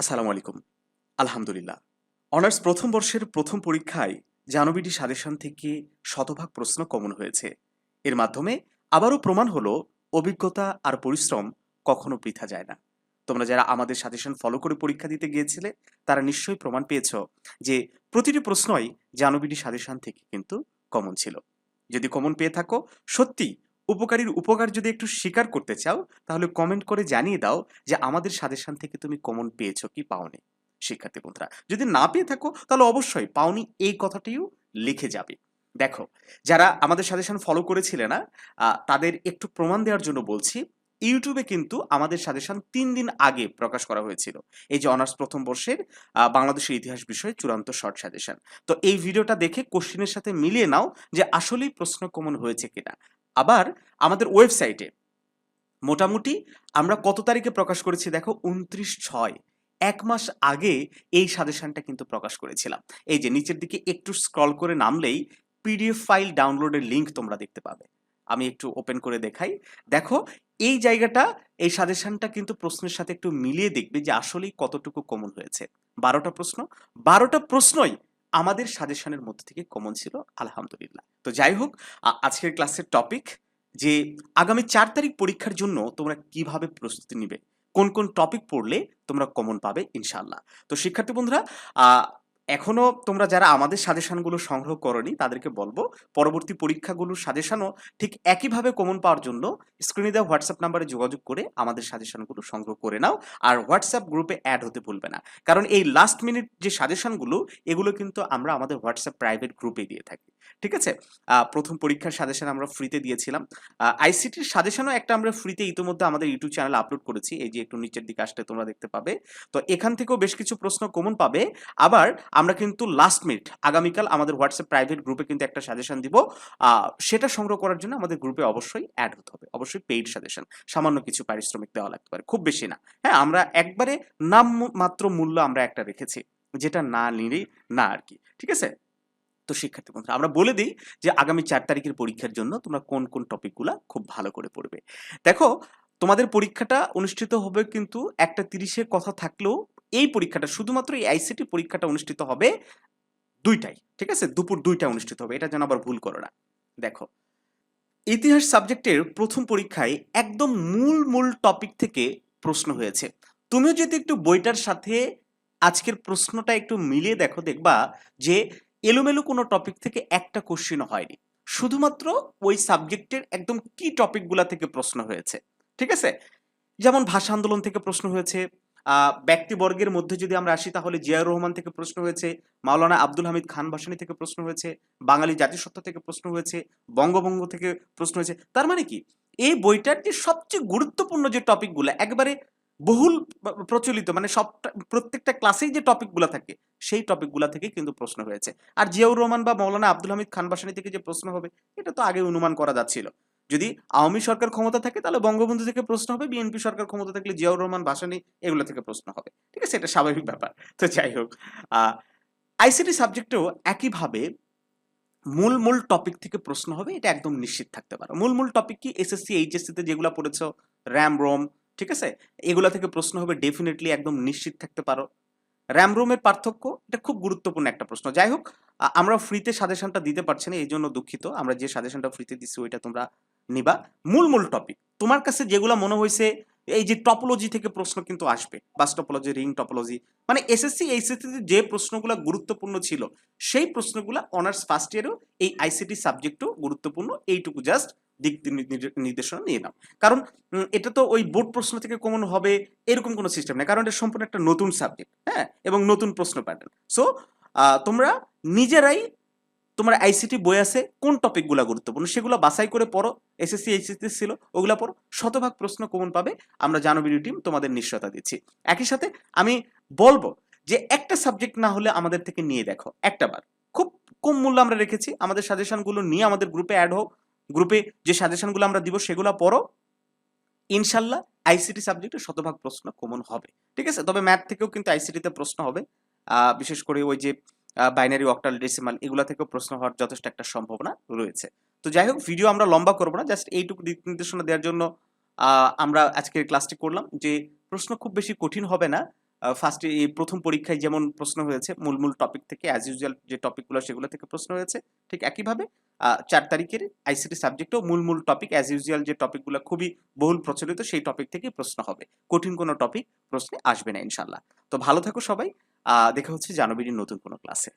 আসসালামু আলাইকুম। আলহামদুলিল্লাহ। অনার্স প্রথম বর্ষের প্রথম পরীক্ষায় জানবিডি সাজেশন থেকে শতভাগ প্রশ্ন কমন হয়েছে। এর মাধ্যমে আবারও প্রমাণ হলো অভিজ্ঞতা আর পরিশ্রম কখনো বৃথা যায় না। তোমরা যারা আমাদের সাজেশন ফলো করে পরীক্ষা দিতে গিয়েছিলে তারা নিশ্চয়ই প্রমাণ পেয়েছো যে প্রতিটি প্রশ্নই জানবিডি সাজেশন থেকে কিন্তু কমন ছিল। যদি কমন পেয়ে থাকো, সত্যি উপকারীর উপকার যদি একটু স্বীকার করতে চাও তাহলে কমেন্ট করে জানিয়ে দাও যে আমাদের সাজেশন থেকে তুমি কমন পেয়েছো কি পাওনি। শিক্ষার্থী বন্ধুরা, যদি না পেয়ে থাকো তাহলে অবশ্যই পাওনি এই কথাটিও লিখে যাবে। দেখো, যারা আমাদের সাজেশন ফলো করেছিলে না, তাদের একটু প্রমাণ দেওয়ার জন্য বলছি। ইউটিউবে কিন্তু আমাদের সাজেশন ৩ দিন আগে প্রকাশ করা হয়েছিল। এই যে অনার্স প্রথম বর্ষের বাংলাদেশের ইতিহাস বিষয়ে চূড়ান্ত শর্ট সাজেশন। তো এই ভিডিওটা দেখে কোশ্চেনের সাথে মিলিয়ে নাও যে আসলেই প্রশ্ন কমন হয়েছে কিনা। আবার আমাদের ওয়েবসাইটে মোটামুটি আমরা কত তারিখে প্রকাশ করেছি দেখো, ২৯/৬, ১ মাস আগে এই সাজেশনটা কিন্তু প্রকাশ করেছিলাম। এই যে নিচের দিকে একটু স্ক্রল করে নামলেই পিডিএফ ফাইল ডাউনলোডের লিংক তোমরা দেখতে পাবে। আমি একটু ওপেন করে দেখাই। দেখো, এই জায়গাটা, এই সাজেশনটা কিন্তু প্রশ্নের সাথে একটু মিলিয়ে দেখবে যে আসলেই কতটুকু কমন হয়েছে। ১২টা প্রশ্ন, ১২টা প্রশ্নই আমাদের সাজেশনের মধ্যে থেকে কমন ছিল, আলহামদুলিল্লাহ। তো যাই হোক, আজকের ক্লাসের টপিক যে আগামী ৪ তারিখ পরীক্ষার জন্য তোমরা কিভাবে প্রস্তুতি নিবে, কোন কোন টপিক পড়লে তোমরা কমন পাবে ইনশাআল্লাহ। তো শিক্ষার্থী বন্ধুরা, এখনো তোমরা যারা আমাদের সাজেশনগুলো সংগ্রহ করনি তাদেরকে বলবো পরবর্তী পরীক্ষাগুলোর সাজেশনও ঠিক একইভাবে কমন পাওয়ার জন্য স্ক্রিনে দেওয়া হোয়াটসঅ্যাপ নাম্বারে যোগাযোগ করে আমাদের সাজেশনগুলো সংগ্রহ করে নাও। আর হোয়াটসঅ্যাপ গ্রুপে অ্যাড হতে ভুলবে না, কারণ এই লাস্ট মিনিট যে সাজেশনগুলো এগুলো কিন্তু আমরা আমাদের হোয়াটসঅ্যাপ প্রাইভেট গ্রুপে দিয়ে থাকি। ঠিক আছে? প্রথম পরীক্ষার সাজেশন আমরা ফ্রিতে দিয়েছিলাম। আইসিটির সাজেশনও একটা আমরা ফ্রিতে ইতিমধ্যে আমাদের ইউটিউব চ্যানেলে আপলোড করেছি। এই যে একটু নিচের দিকে আসলে তোমরা দেখতে পাবে। তো এখান থেকেও বেশ কিছু প্রশ্ন কমন পাবে। আবার আমরা কিন্তু লাস্ট মিনিট আগামীকাল আমাদের হোয়াটসঅ্যাপ প্রাইভেট গ্রুপে কিন্তু একটা সাজেশন দিব। সেটা সংগ্রহ করার জন্য আমাদের গ্রুপে অবশ্যই অ্যাড হতে হবে। অবশ্যই পেইড সাজেশন। সামান্য কিছু পারিশ্রমিক দেওয়া লাগতে পারে। খুব বেশি না। হ্যাঁ, আমরা একবারে নাম মাত্র মূল্য আমরা একটা রেখেছি। যেটা না নিলেই না আরকি। ঠিক আছে? তো শিক্ষার্থী বন্ধুরা, আমরা বলে দিই যে আগামী ৪ তারিখের পরীক্ষার জন্য তোমরা কোন কোন টপিকগুলা খুব ভালো করে পড়বে। দেখো, তোমাদের পরীক্ষাটা অনুষ্ঠিত হবে কিন্তু ১টা ৩০-এ কথা থাকলেও এই পরীক্ষাটা শুধুমাত্র এই আইসিটি পরীক্ষাটা অনুষ্ঠিত হবে ২টায়। ঠিক আছে? দুপুর ২টায় অনুষ্ঠিত হবে। এটা যেন আবার ভুল করো না। দেখো, ইতিহাস সাবজেক্টের প্রথম পরীক্ষায় একদম মূল টপিক থেকে প্রশ্ন হয়েছে। তুমিও যদি একটু বইটার সাথে আজকের প্রশ্নটা একটু মিলিয়ে দেখো, দেখবা যে এলোমেলো কোনো টপিক থেকে একটা কোশ্চেনও হয়নি। শুধুমাত্র ওই সাবজেক্টের একদম কি টপিকগুলা থেকে প্রশ্ন হয়েছে। ঠিক আছে? যেমন ভাষা আন্দোলন থেকে প্রশ্ন হয়েছে, ব্যক্তিবর্গের মধ্যে যদি আমরা আসি তাহলে জিয়াউর রহমান থেকে প্রশ্ন হয়েছে, মাওলানা আব্দুল হামিদ খান ভাসানী থেকে প্রশ্ন হয়েছে, বাঙালি জাতিসত্তা থেকে প্রশ্ন হয়েছে, বঙ্গভঙ্গ থেকে প্রশ্ন হয়েছে। তার মানে কি, এই বইটার যে সবচেয়ে গুরুত্বপূর্ণ যে টপিকগুলো একেবারে বহুল প্রচলিত, মানে প্রত্যেকটা ক্লাসেই যে টপিকগুলো থাকে সেই টপিকগুলো থেকে কিন্তু প্রশ্ন হয়েছে। আর জিয়াউর রহমান বা মাওলানা আব্দুল হামিদ খান ভাসানী থেকে যে প্রশ্ন হবে এটা তো আগে অনুমান করা যাচ্ছিল। যদি আওয়ামী সরকার ক্ষমতা থাকে তাহলে বঙ্গবন্ধু থেকে প্রশ্ন হবে, বিএনপি সরকার ক্ষমতা থাকলে জিয়াউর রহমান ভাসানী এগুলো থেকে প্রশ্ন হবে। ঠিক আছে? এটা স্বাভাবিক ব্যাপার। তো যাই হোক, আইসিটি সাবজেক্টেও একইভাবে মূল টপিক থেকে প্রশ্ন হবে, এটা একদম নিশ্চিত থাকতে পারো। মূল টপিক কি, এসএসসি এইচএসসি তে যেগুলো পড়েছো, র্যাম রোম, ঠিক আছে, এগুলা থেকে প্রশ্ন হবে ডেফিনেটলি, একদম নিশ্চিত থাকতে পারো। র্যাম রোমের পার্থক্য, এটা খুব গুরুত্বপূর্ণ একটা প্রশ্ন। যাই হোক, আমরা ফ্রিতে সাজেশনটা দিতে পারছি না, এই জন্য দুঃখিত। আমরা যে সাজেশনটা ফ্রিতে দিচ্ছি ওইটা তোমরা নিবা। মূল টপিক তোমার কাছে যেগুলো মনে হয়েছে, এই যে টপোলজি থেকে প্রশ্ন কিন্তু আসবে, বাস টপোলজি, রিং টপোলজি, মানে এসএসসি এইচএসসি তে যে প্রশ্নগুলো গুরুত্বপূর্ণ ছিল সেই প্রশ্নগুলো অনার্স ফার্স্ট ইয়ারেও এই আইসিটি সাবজেক্টও গুরুত্বপূর্ণ, এইটুকু জাস্ট দিক নির্দেশনা নিয়ে নাও। কারণ এটা তো ওই বোর্ড প্রশ্ন থেকে কমন হবে এরকম কোনো সিস্টেম নেই, কারণ এটা সম্পূর্ণ একটা নতুন সাবজেক্ট। হ্যাঁ, এবং নতুন প্রশ্ন প্যাটার্ন। সো তোমরা নিজেরাই, তোমার আইসিটি বই আছে, কোন টপিকগুলো গুরুত্বপূর্ণ সেগুলো বাছাই করে পড়ো। এসএসসি এইচএসসি ছিল ওগুলো পড়ো, শতভাগ প্রশ্ন কমন পাবে, আমরা জানবিডি টিম তোমাদের নিশ্চয়তা দিচ্ছি। একই সাথে আমি বলবো যে একটা সাবজেক্ট না হলে আমাদের থেকে নিয়ে দেখো একটাবার। খুব কম মূল্য আমরা রেখেছি, আমাদের সাজেশনগুলো নিয়ে আমাদের গ্রুপে অ্যাড হোক। গ্রুপে যে সাজেশনগুলো আমরা দিব সেগুলো পড়ো, ইনশাল্লাহ আইসিটি সাবজেক্টে শতভাগ প্রশ্ন কমন হবে। ঠিক আছে? তবে ম্যাথ থেকেও কিন্তু আইসিটিতে প্রশ্ন হবে, বিশেষ করে ওই যে বাইনারি, অক্টাল, ডেসিমাল এগুলা থেকেও প্রশ্ন হওয়ার যথেষ্ট একটা সম্ভাবনা রয়েছে। তো যাই হোক, ভিডিও আমরা লম্বা করবো না, জাস্ট এইটুকু দিক নির্দেশনা দেওয়ার জন্য আমরা আজকের ক্লাসটি করলাম যে প্রশ্ন খুব বেশি কঠিন হবে না। ফার্স্টে এই প্রথম পরীক্ষায় যেমন প্রশ্ন হয়েছে মূল মূল টপিক থেকে অ্যাজ ইউজুয়াল যে টপিকগুলো সেগুলো থেকে প্রশ্ন হয়েছে, ঠিক একইভাবে ৪ তারিখের আইসিটি সাবজেক্টেও মূল মূল টপিক অ্যাজ ইউজুয়াল যে টপিকগুলো খুবই বহুল প্রচলিত সেই টপিক থেকেই প্রশ্ন হবে। কঠিন কোনো টপিক প্রশ্নে আসবে না ইনশাআল্লাহ। তো ভালো থাকো সবাই। দেখা হচ্ছে জানুয়ারির নতুন কোনো ক্লাসে।